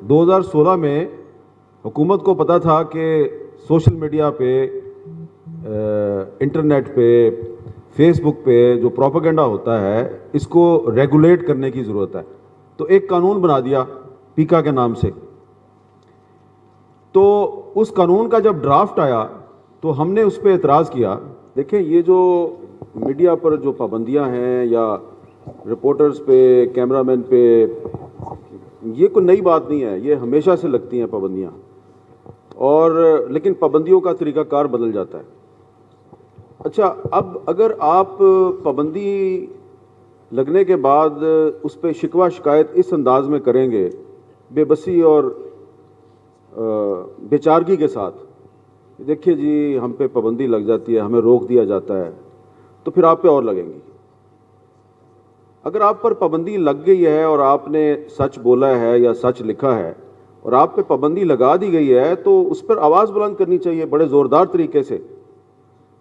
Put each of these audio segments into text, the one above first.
2016 میں حکومت کو پتہ تھا کہ سوشل میڈیا پہ، انٹرنیٹ پہ، فیس بک پہ جو پروپیگنڈا ہوتا ہے اس کو ریگولیٹ کرنے کی ضرورت ہے، تو ایک قانون بنا دیا پیکا کے نام سے۔ تو اس قانون کا جب ڈرافٹ آیا تو ہم نے اس پہ اعتراض کیا۔ دیکھیں، یہ جو میڈیا پر جو پابندیاں ہیں یا رپورٹرز پہ، کیمرہ مین پہ، یہ کوئی نئی بات نہیں ہے، یہ ہمیشہ سے لگتی ہیں پابندیاں، اور لیکن پابندیوں کا طریقہ کار بدل جاتا ہے۔ اچھا، اب اگر آپ پابندی لگنے کے بعد اس پہ شکوہ شکایت اس انداز میں کریں گے، بے بسی اور بے چارگی کے ساتھ، دیکھیے جی ہم پہ پابندی لگ جاتی ہے، ہمیں روک دیا جاتا ہے، تو پھر آپ پہ اور لگیں گی۔ اگر آپ پر پابندی لگ گئی ہے اور آپ نے سچ بولا ہے یا سچ لکھا ہے اور آپ پہ پابندی لگا دی گئی ہے، تو اس پر آواز بلند کرنی چاہیے بڑے زوردار طریقے سے،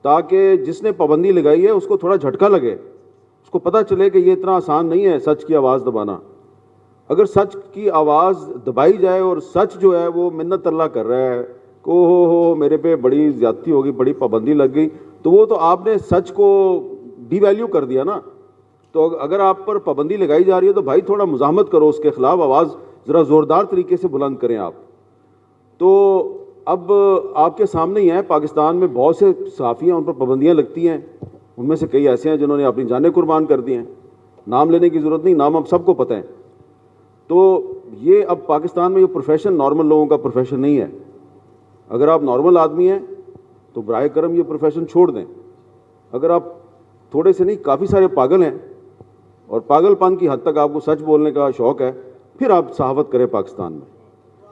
تاکہ جس نے پابندی لگائی ہے اس کو تھوڑا جھٹکا لگے، اس کو پتہ چلے کہ یہ اتنا آسان نہیں ہے سچ کی آواز دبانا۔ اگر سچ کی آواز دبائی جائے اور سچ جو ہے وہ منت اللہ کر رہا ہے کہ ہو میرے پہ بڑی زیادتی ہوگی، بڑی پابندی لگ گئی، تو وہ تو آپ نے سچ کو ڈی ویلیو کر دیا نا۔ تو اگر آپ پر پابندی لگائی جا رہی ہے تو بھائی تھوڑا مزاحمت کرو، اس کے خلاف آواز ذرا زوردار طریقے سے بلند کریں آپ۔ تو اب آپ کے سامنے ہی ہے، پاکستان میں بہت سے صحافی ہیں، ان پر پابندیاں لگتی ہیں، ان میں سے کئی ایسے ہیں جنہوں نے اپنی جانیں قربان کر دی ہیں، نام لینے کی ضرورت نہیں، نام اب سب کو پتہ ہے۔ تو یہ اب پاکستان میں یہ پروفیشن نارمل لوگوں کا پروفیشن نہیں ہے۔ اگر آپ نارمل آدمی ہیں تو برائے کرم یہ پروفیشن چھوڑ دیں۔ اگر آپ تھوڑے سے نہیں، کافی سارے پاگل ہیں اور پاگل پن کی حد تک آپ کو سچ بولنے کا شوق ہے، پھر آپ صحافت کریں پاکستان میں۔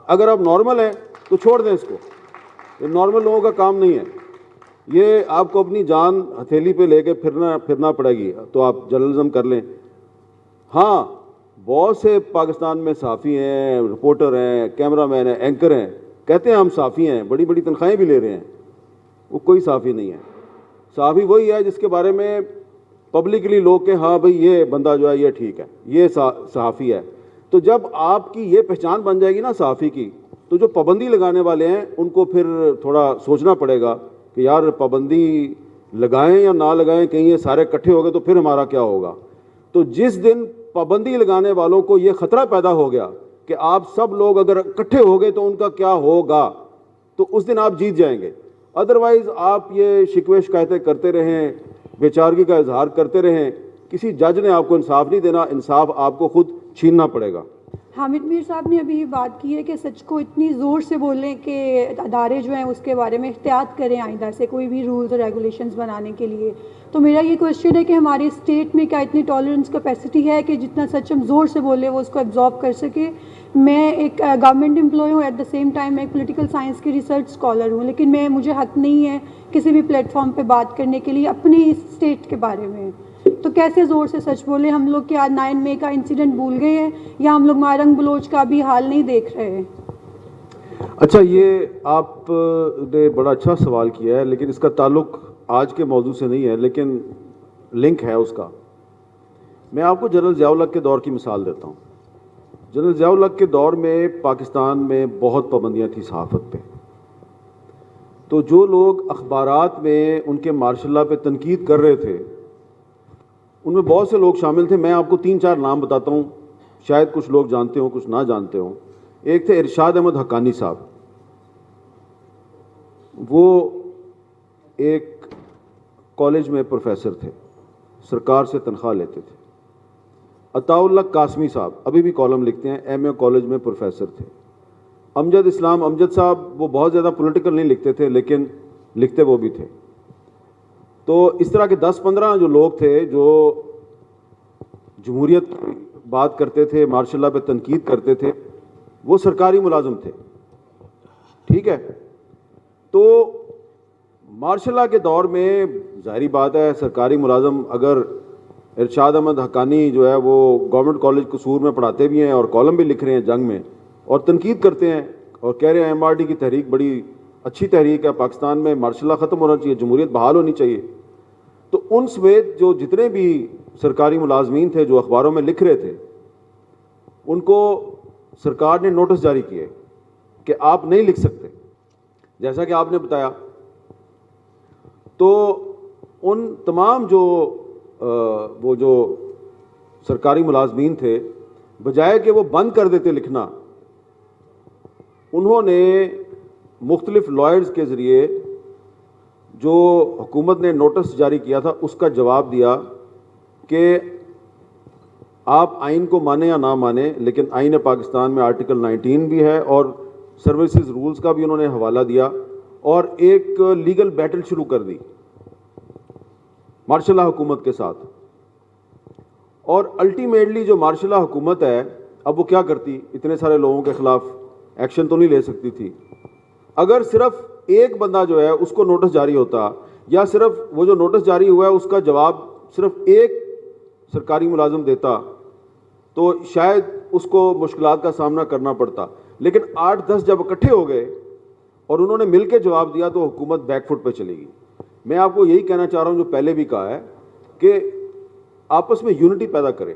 اگر آپ نارمل ہیں تو چھوڑ دیں اس کو، یہ نارمل لوگوں کا کام نہیں ہے، یہ آپ کو اپنی جان ہتھیلی پہ لے کے پھرنا پڑے گی، تو آپ جرنلزم کر لیں۔ ہاں، بہت سے پاکستان میں صحافی ہیں، رپورٹر ہیں، کیمرہ مین ہیں، اینکر ہیں، کہتے ہیں ہم صحافی ہیں، بڑی بڑی تنخواہیں بھی لے رہے ہیں، وہ کوئی صحافی نہیں ہے۔ صحافی وہی ہے جس کے بارے میں پبلکلی لوگ کہ ہاں بھئی یہ بندہ جو ہے یہ ٹھیک ہے، یہ صحافی ہے۔ تو جب آپ کی یہ پہچان بن جائے گی نا صحافی کی، تو جو پابندی لگانے والے ہیں ان کو پھر تھوڑا سوچنا پڑے گا کہ یار پابندی لگائیں یا نہ لگائیں، کہیں یہ سارے اکٹھے ہو گئے تو پھر ہمارا کیا ہوگا۔ تو جس دن پابندی لگانے والوں کو یہ خطرہ پیدا ہو گیا کہ آپ سب لوگ اگر اکٹھے ہو گئے تو ان کا کیا ہوگا، تو اس دن آپ جیت جائیں گے۔ ادروائز آپ یہ شکوے شکایتیں کرتے رہیں، بے چارگی کا اظہار کرتے رہیں، کسی جج نے آپ کو انصاف نہیں دینا، انصاف آپ کو خود چھیننا پڑے گا۔ حامد میر صاحب نے ابھی یہ بات کی ہے کہ سچ کو اتنی زور سے بولیں کہ ادارے جو ہیں اس کے بارے میں احتیاط کریں آئندہ سے کوئی بھی رولز اور ریگولیشنز بنانے کے لیے۔ تو میرا یہ کویشچن ہے کہ ہماری اسٹیٹ میں کیا اتنی ٹالرنس کیپیسٹی ہے کہ جتنا سچ ہم زور سے بولیں وہ اس کو ایبزارب کر سکے؟ میں ایک گورنمنٹ امپلائی ہوں، ایٹ دا سیم ٹائم میں ایک پولیٹیکل سائنس کی ریسرچ اسکالر ہوں، لیکن مجھے حق نہیں ہے کسی بھی پلیٹ فارم پہ بات کرنے کے لیے اپنی اسٹیٹ کے بارے میں۔ تو کیسے زور سے سچ بولیں؟ ہم لوگ کیا 9 مئی کا انسیڈنٹ بھول گئے ہیں یا ہم لوگ مارنگ بلوچ کا بھی حال نہیں دیکھ رہے ہیں؟ اچھا، یہ آپ نے بڑا اچھا سوال کیا ہے، لیکن اس کا تعلق آج کے موضوع سے نہیں ہے، لیکن لنک ہے اس کا۔ میں آپ کو جنرل ضیاء الحق کے دور کی مثال دیتا ہوں۔ جنرل ضیاء الحق کے دور میں پاکستان میں بہت پابندیاں تھیں صحافت پہ، تو جو لوگ اخبارات میں ان کے مارشاء اللہ پہ تنقید کر رہے تھے ان میں بہت سے لوگ شامل تھے۔ میں آپ کو 3-4 نام بتاتا ہوں، شاید کچھ لوگ جانتے ہوں کچھ نہ جانتے ہوں۔ ایک تھے ارشاد احمد حقانی صاحب، وہ ایک کالج میں پروفیسر تھے، سرکار سے تنخواہ لیتے تھے۔ عطاء اللہ قاسمی صاحب ابھی بھی کالم لکھتے ہیں، ایم اے کالج میں پروفیسر تھے۔ امجد اسلام امجد صاحب، وہ بہت زیادہ پولیٹیکل نہیں لکھتے تھے لیکن لکھتے وہ بھی تھے۔ تو اس طرح کے 10-15 جو لوگ تھے جو جمہوریت کی بات کرتے تھے، مارشاء اللہ پہ تنقید کرتے تھے، وہ سرکاری ملازم تھے، ٹھیک ہے۔ تو مارشاء اللہ کے دور میں ظاہری بات ہے سرکاری ملازم، اگر ارشاد احمد حقانی جو ہے وہ گورنمنٹ کالج قصور میں پڑھاتے بھی ہیں اور کالم بھی لکھ رہے ہیں جنگ میں اور تنقید کرتے ہیں اور کہہ رہے ہیں ایم آر ڈی کی تحریک بڑی اچھی تحریک ہے، پاکستان میں مارشاء اللہ ختم ہونا چاہیے، جمہوریت بحال ہونی چاہیے، تو ان سمیت جو جتنے بھی سرکاری ملازمین تھے جو اخباروں میں لکھ رہے تھے ان کو سرکار نے نوٹس جاری کیے کہ آپ نہیں لکھ سکتے جیسا کہ آپ نے بتایا, تو ان تمام وہ جو سرکاری ملازمین تھے, بجائے کہ وہ بند کر دیتے لکھنا, انہوں نے مختلف لائرز کے ذریعے جو حکومت نے نوٹس جاری کیا تھا اس کا جواب دیا کہ آپ آئین کو مانیں یا نہ مانیں, لیکن آئین پاکستان میں آرٹیکل 19 بھی ہے اور سروسز رولز کا بھی انہوں نے حوالہ دیا, اور ایک لیگل بیٹل شروع کر دی مارشل لا حکومت کے ساتھ. اور الٹیمیٹلی جو مارشل لا حکومت ہے, اب وہ کیا کرتی, اتنے سارے لوگوں کے خلاف ایکشن تو نہیں لے سکتی تھی. اگر صرف ایک بندہ جو ہے اس کو نوٹس جاری ہوتا, یا صرف وہ جو نوٹس جاری ہوا ہے اس کا جواب صرف ایک سرکاری ملازم دیتا, تو شاید اس کو مشکلات کا سامنا کرنا پڑتا. لیکن 8-10 جب اکٹھے ہو گئے اور انہوں نے مل کے جواب دیا تو حکومت بیک فٹ پہ چلے گی. میں آپ کو یہی کہنا چاہ رہا ہوں جو پہلے بھی کہا ہے کہ آپس میں یونٹی پیدا کریں.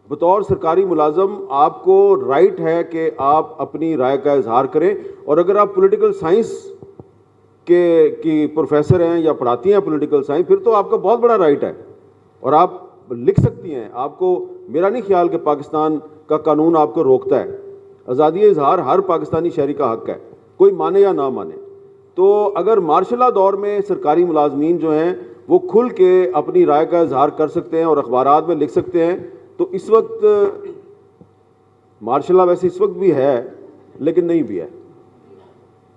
بطور سرکاری ملازم آپ کو رائٹ ہے کہ آپ اپنی رائے کا اظہار کریں, اور اگر آپ پولیٹیکل سائنس کی پروفیسر ہیں یا پڑھاتی ہیں پولیٹیکل سائنس, پھر تو آپ کا بہت بڑا رائٹ ہے اور آپ لکھ سکتی ہیں. آپ کو, میرا نہیں خیال کہ پاکستان کا قانون آپ کو روکتا ہے. آزادی اظہار ہر پاکستانی شہری کا حق ہے, کوئی مانے یا نہ مانے. تو اگر مارشل لا دور میں سرکاری ملازمین جو ہیں وہ کھل کے اپنی رائے کا اظہار کر سکتے ہیں اور اخبارات میں لکھ سکتے ہیں, تو اس وقت مارشل لا ویسے اس وقت بھی ہے لیکن نہیں بھی ہے.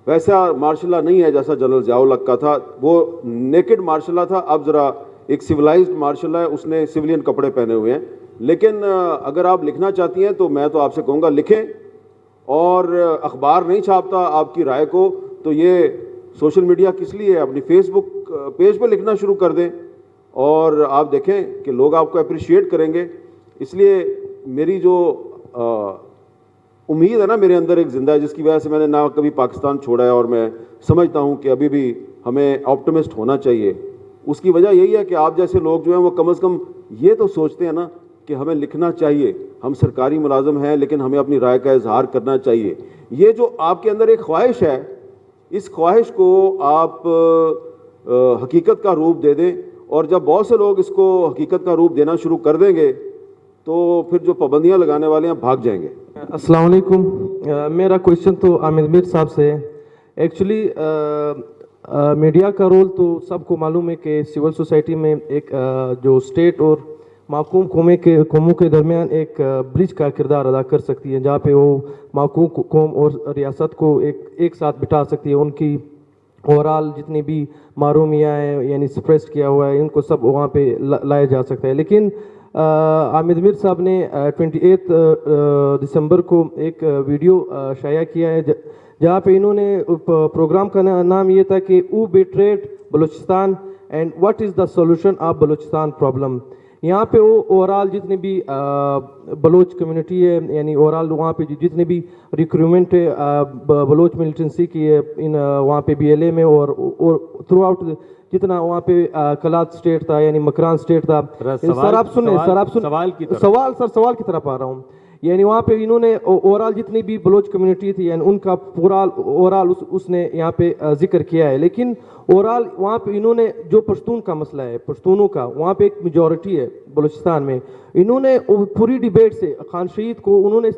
ویسا مارشل لا نہیں ہے جیسا جنرل ضیاء الحق کا تھا, وہ نیکڈ مارشل لا تھا. اب ذرا ایک سویلائزڈ مارشل لا ہے, اس نے سویلین کپڑے پہنے ہوئے ہیں. لیکن اگر آپ لکھنا چاہتی ہیں تو میں تو آپ سے کہوں گا لکھیں, اور اخبار نہیں چھاپتا آپ کی رائے کو, تو یہ سوشل میڈیا کس لیے ہے, اپنی فیس بک پیج پہ لکھنا شروع کر دیں اور آپ دیکھیں کہ لوگ آپ کو اپریشیٹ کریں گے. اس لیے میری جو امید ہے نا میرے اندر ایک زندہ ہے, جس کی وجہ سے میں نے نہ کبھی پاکستان چھوڑا ہے, اور میں سمجھتا ہوں کہ ابھی بھی ہمیں آپٹمسٹ ہونا چاہیے. اس کی وجہ یہی ہے کہ آپ جیسے لوگ جو ہیں وہ کم از کم یہ تو سوچتے ہیں نا کہ ہمیں لکھنا چاہیے. ہم سرکاری ملازم ہیں لیکن ہمیں اپنی رائے کا اظہار کرنا چاہیے. یہ جو آپ کے اندر ایک خواہش ہے, اس خواہش کو آپ حقیقت کا روپ دے دیں, اور جب بہت سے لوگ اس کو حقیقت کا روپ دینا شروع کر دیں گے تو پھر جو پابندیاں لگانے والے ہیں بھاگ جائیں گے. السلام علیکم. میرا کویشچن تو عامر میر صاحب سے ہے. ایکچولی میڈیا کا رول تو سب کو معلوم ہے کہ سول سوسائٹی میں ایک جو اسٹیٹ اور محکوم قوموں کے درمیان ایک برج کا کردار ادا کر سکتی ہے, جہاں پہ وہ محکوم قوم اور ریاست کو ایک ساتھ بٹھا سکتی ہے. ان کی اوورال جتنی بھی محرومیاں ہیں یعنی سپریس کیا ہوا ہے ان کو سب وہاں پہ لایا جا سکتا ہے. لیکن عامر میر صاحب نے 28 دسمبر کو ایک ویڈیو شائع کیا ہے جہاں پہ انہوں نے پروگرام کا نام یہ تھا کہ oh betrayed Balochistan and what is the solution of Balochistan problem. یہاں پہ وہ اوورال جتنے بھی بلوچ کمیونٹی ہے یعنی اوورال وہاں پہ جتنے بھی ریکروٹمنٹ ہے بلوچ ملیٹنسی کی ہے وہاں پہ BLA میں اور تھرو آؤٹ جتنا وہاں پہ کلات اسٹیٹ تھا یعنی مکران اسٹیٹ تھا. سر آپ سنیں سوال کی طرف آ رہا ہوں. یعنی وہاں پہ انہوں نے اوورال جتنی بھی بلوچ کمیونٹی تھی یعنی ان کا پورا اوورال اس نے یہاں پہ ذکر کیا ہے. لیکن اوورال وہاں پہ انہوں نے جو پشتون کا مسئلہ ہے پشتونوں کا وہاں پہ ایک میجورٹی ہے بلوچستان میں, انہوں نے پوری ڈیبیٹ سے خان شہید کو انہوں نے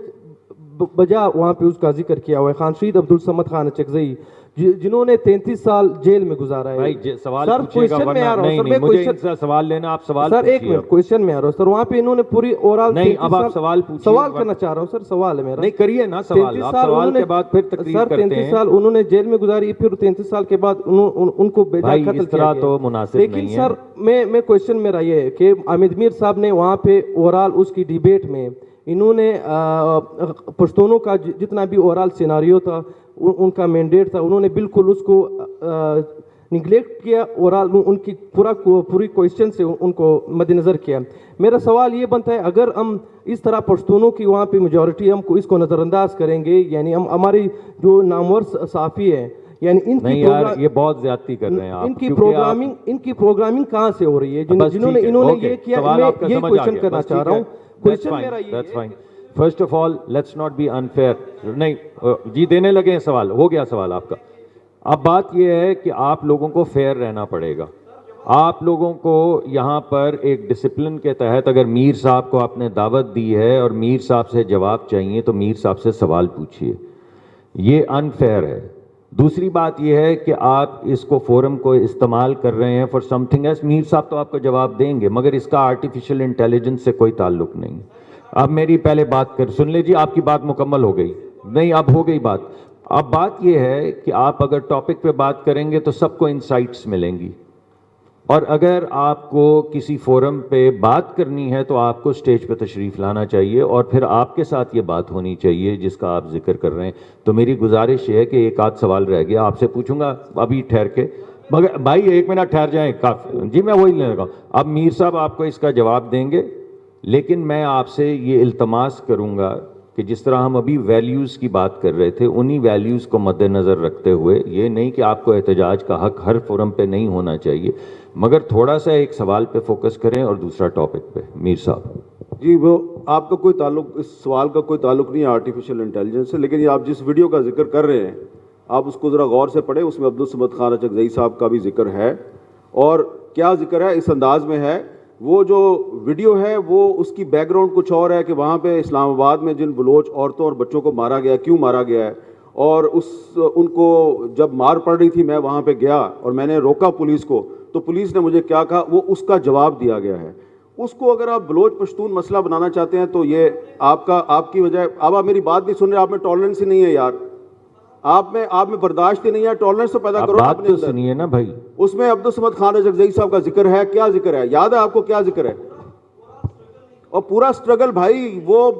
بجا وہاں پہ اس کا ذکر کیا ہوا ہے. خان شہید عبدالصمد خان اچکزئی جنہوں نے 33 سال جیل میں گزارا ہے. سر کویشچن میں آ رہا ہوں سر, سوال لینا آپ سوال سر ایک منٹ کویشچن میں آ رہا ہوں سر. وہاں پہ انہوں نے پوری اوورال نہیں, اب آپ سوال پوچھیے. سوال کرنا چاہ رہا ہوں سر, سوال ہے میرا. نہیں کریے نا سوال, آپ سوال کے بعد پھر تقریر کرتے ہیں. 33 سال انہوں نے جیل میں گزاری, پھر 33 سال کے بعد ان کو بے جا قتل کیا گیا. تو مناسب نہیں ہے. لیکن سر میں کویشچن میرا یہ ہے کہ عامر میر صاحب نے وہاں پہ اوورال اس کی ڈیبیٹ میں انہوں نے پشتونوں کا جتنا بھی اوورال سیناریو تھا ان کا مینڈیٹ تھا انہوں نے بالکل اس کو نگلیکٹ کیا اور ان کی پوری کویشچن سے ان کو مد نظر کیا. میرا سوال یہ بنتا ہے اگر ہم اس طرح پشتونوں کی وہاں پہ میجورٹی ہم کو اس کو نظر انداز کریں گے یعنی ہم ہماری جو نامور صحافی ہیں یعنی ان کی یہ بہت زیادتی کر رہے ہیں آپ. ان کی پروگرامنگ کہاں سے ہو رہی ہے جنہوں نے یہ کیا. میں یہ کویشچن کرنا چاہ رہا ہوں. کویشچن میرا یہ ہے first of all let's not be unfair. نہیں جی دینے لگے ہیں سوال, ہو گیا سوال آپ کا. اب بات یہ ہے کہ آپ لوگوں کو فیئر رہنا پڑے گا. آپ لوگوں کو یہاں پر ایک ڈسپلن کے تحت, اگر میر صاحب کو آپ نے دعوت دی ہے اور میر صاحب سے جواب چاہیے تو میر صاحب سے سوال پوچھیے. یہ انفیئر ہے. دوسری بات یہ ہے کہ آپ اس کو فورم کو استعمال کر رہے ہیں فار سم تھنگ ایلس. میر صاحب تو آپ کو جواب دیں گے مگر اس کا آرٹیفیشل انٹیلیجنس سے کوئی تعلق نہیں. اب میری پہلے بات سن لے جی, آپ کی بات مکمل ہو گئی. نہیں اب ہو گئی بات. اب بات یہ ہے کہ آپ اگر ٹاپک پہ بات کریں گے تو سب کو انسائٹس ملیں گی, اور اگر آپ کو کسی فورم پہ بات کرنی ہے تو آپ کو اسٹیج پہ تشریف لانا چاہیے اور پھر آپ کے ساتھ یہ بات ہونی چاہیے جس کا آپ ذکر کر رہے ہیں. تو میری گزارش یہ ہے کہ ایک آدھ سوال رہ گیا, آپ سے پوچھوں گا ابھی ٹھہر کے, مگر بھائی ایک منٹ ٹھہر جائیں. کافی جی, میں وہی لینے لگا. اب میر صاحب آپ کو اس کا جواب دیں گے, لیکن میں آپ سے یہ التماس کروں گا کہ جس طرح ہم ابھی ویلیوز کی بات کر رہے تھے, انہی ویلیوز کو مد نظر رکھتے ہوئے, یہ نہیں کہ آپ کو احتجاج کا حق ہر فورم پہ نہیں ہونا چاہیے, مگر تھوڑا سا ایک سوال پہ فوکس کریں اور دوسرا ٹاپک پہ. میر صاحب جی, وہ آپ کا کوئی تعلق, اس سوال کا کوئی تعلق نہیں ہے آرٹیفیشل انٹیلیجنس سے, لیکن یہ آپ جس ویڈیو کا ذکر کر رہے ہیں آپ اس کو ذرا غور سے پڑھیں. اس میں عبدالصمد خان اچکزئی صاحب کا بھی ذکر ہے, اور کیا ذکر ہے اس انداز میں ہے. وہ جو ویڈیو ہے وہ اس کی بیک گراؤنڈ کچھ اور ہے کہ وہاں پہ اسلام آباد میں جن بلوچ عورتوں اور بچوں کو مارا گیا, کیوں مارا گیا ہے, اور ان کو جب مار پڑ رہی تھی میں وہاں پہ گیا اور میں نے روکا پولیس کو, تو پولیس نے مجھے کیا کہا, وہ اس کا جواب دیا گیا ہے. اس کو اگر آپ بلوچ پشتون مسئلہ بنانا چاہتے ہیں تو یہ آپ کی وجہ. اب آپ میری بات نہیں سن رہے, آپ میں ٹالرنس ہی نہیں ہے یار, آپ میں برداشت ہی نہیں ہے. ٹالرنس تو پیدا کرو. بات تو سنیے نا بھائی. اس میں عبدالصمد خان اچکزئی صاحب کا ذکر ہے. کیا ذکر ہے, یاد ہے آپ کو کیا ذکر ہے؟ اور پورا سٹرگل بھائی وہ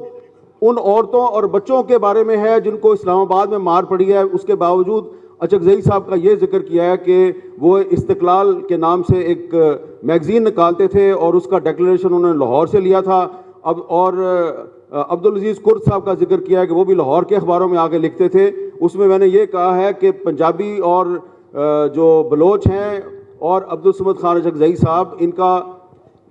ان عورتوں اور بچوں کے بارے میں ہے جن کو اسلام آباد میں مار پڑی ہے. اس کے باوجود اچکزئی صاحب کا یہ ذکر کیا ہے کہ وہ استقلال کے نام سے ایک میگزین نکالتے تھے اور اس کا ڈیکلریشن انہوں نے لاہور سے لیا تھا. اور عبدالعزیز کرد صاحب کا ذکر کیا ہے کہ وہ بھی لاہور کے اخباروں میں آگے لکھتے تھے. اس میں نے یہ کہا ہے کہ پنجابی اور جو بلوچ ہیں اور عبدالصمد خان اچکزئی صاحب, ان کا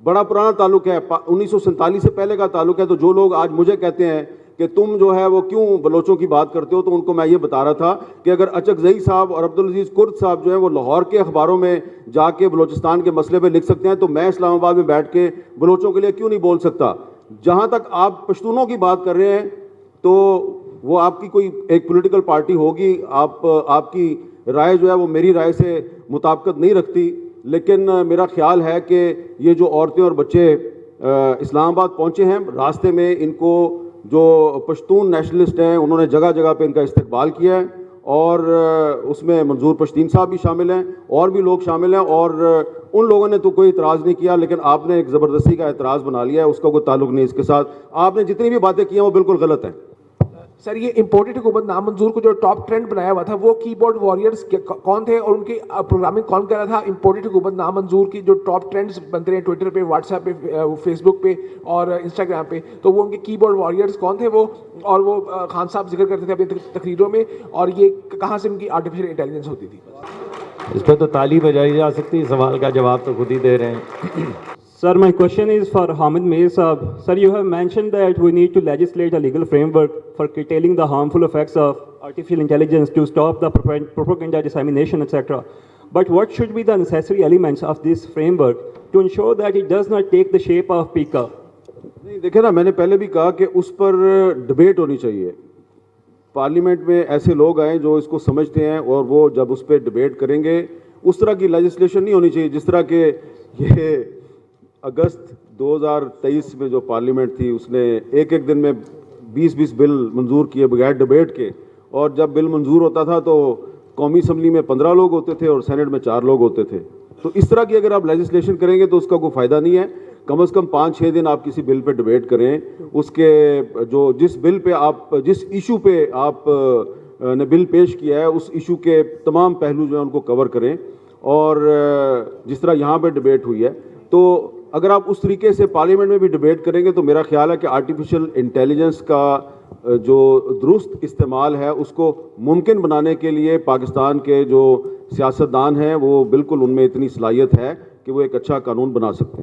بڑا پرانا تعلق ہے, 1947 سے پہلے کا تعلق ہے. تو جو لوگ آج مجھے کہتے ہیں کہ تم جو ہے وہ کیوں بلوچوں کی بات کرتے ہو, تو ان کو میں یہ بتا رہا تھا کہ اگر اچکزئی صاحب اور عبدالعزیز کرد صاحب جو ہیں وہ لاہور کے اخباروں میں جا کے بلوچستان کے مسئلے پہ لکھ سکتے ہیں, تو میں اسلام آباد میں بیٹھ کے بلوچوں کے لیے کیوں نہیں بول سکتا. جہاں تک آپ پشتونوں کی بات کر رہے ہیں تو وہ آپ کی کوئی ایک پولیٹیکل پارٹی ہوگی, آپ کی رائے جو ہے وہ میری رائے سے مطابقت نہیں رکھتی, لیکن میرا خیال ہے کہ یہ جو عورتیں اور بچے اسلام آباد پہنچے ہیں, راستے میں ان کو جو پشتون نیشنلسٹ ہیں انہوں نے جگہ جگہ پہ ان کا استقبال کیا ہے, اور اس میں منظور پشتین صاحب بھی شامل ہیں, اور بھی لوگ شامل ہیں, اور ان لوگوں نے تو کوئی اعتراض نہیں کیا, لیکن آپ نے ایک زبردستی کا اعتراض بنا لیا ہے, اس کا کوئی تعلق نہیں اس کے ساتھ. آپ نے جتنی بھی باتیں کی ہیں وہ بالکل غلط ہیں. سر یہ امپورٹڈ حکومت نامنظور کو جو ٹاپ ٹرینڈ بنایا ہوا تھا وہ کی بورڈ وارئرز کون تھے اور ان کی پروگرامنگ کون کر رہا تھا؟ امپورٹڈ حکومت نامنظور کی جو ٹاپ ٹرینڈز بنتے ہیں ٹویٹر پہ, واٹس ایپ پہ, فیس بک پہ اور انسٹاگرام پہ, تو وہ ان کے کی بورڈ وارئرز کون تھے وہ, اور وہ خان صاحب ذکر کرتے تھے اپنی تقریروں میں, اور یہ کہاں سے ان کی آرٹیفیشل انٹیلیجنس ہوتی تھی؟ اس پہ تو تالی بجائی جا سکتی, سوال کا جواب تو خود ہی دے رہے ہیں. Sir, my question is for Hamid Mir Saab. Sir, you have mentioned that we need to legislate a legal framework for curtailing the harmful effects of artificial intelligence to stop the propaganda, dissemination, etc. But what should be the necessary elements of this framework to ensure that it does not take the shape of PICA? نہیں دیکھیں نا, میں نے پہلے بھی کہا کہ اس پر debate ہونی چاہیے. پارلیمنٹ میں ایسے لوگ آئیں جو اس کو سمجھتے ہیں, اور وہ جب اس پہ ڈبیٹ کریں گے, اس طرح کی لیجسلیشن نہیں ہونی چاہیے جس طرح کہ یہ اگست 2023 میں جو پارلیمنٹ تھی اس نے ایک دن میں 20 بل منظور کیے بغیر ڈبیٹ کے, اور جب بل منظور ہوتا تھا تو قومی اسمبلی میں 15 لوگ ہوتے تھے اور سینٹ میں 4 لوگ ہوتے تھے. تو اس طرح کی اگر آپ لیجسلیشن کریں گے تو اس کا کوئی فائدہ نہیں ہے. کم از کم 5-6 دن آپ کسی بل پہ ڈبیٹ کریں, اس کے جو جس بل پہ آپ جس ایشو پہ آپ نے بل پیش کیا ہے اس ایشو کے تمام پہلو جو ہیں ان کو کور کریں, اور جس طرح یہاں پہ ڈبیٹ ہوئی ہے. تو اگر آپ اس طریقے سے پارلیمنٹ میں بھی ڈبیٹ کریں گے تو میرا خیال ہے کہ آرٹیفیشل انٹیلیجنس کا جو درست استعمال ہے اس کو ممکن بنانے کے لیے پاکستان کے جو سیاستدان ہیں وہ بالکل ان میں اتنی صلاحیت ہے کہ وہ ایک اچھا قانون بنا سکتے ہیں.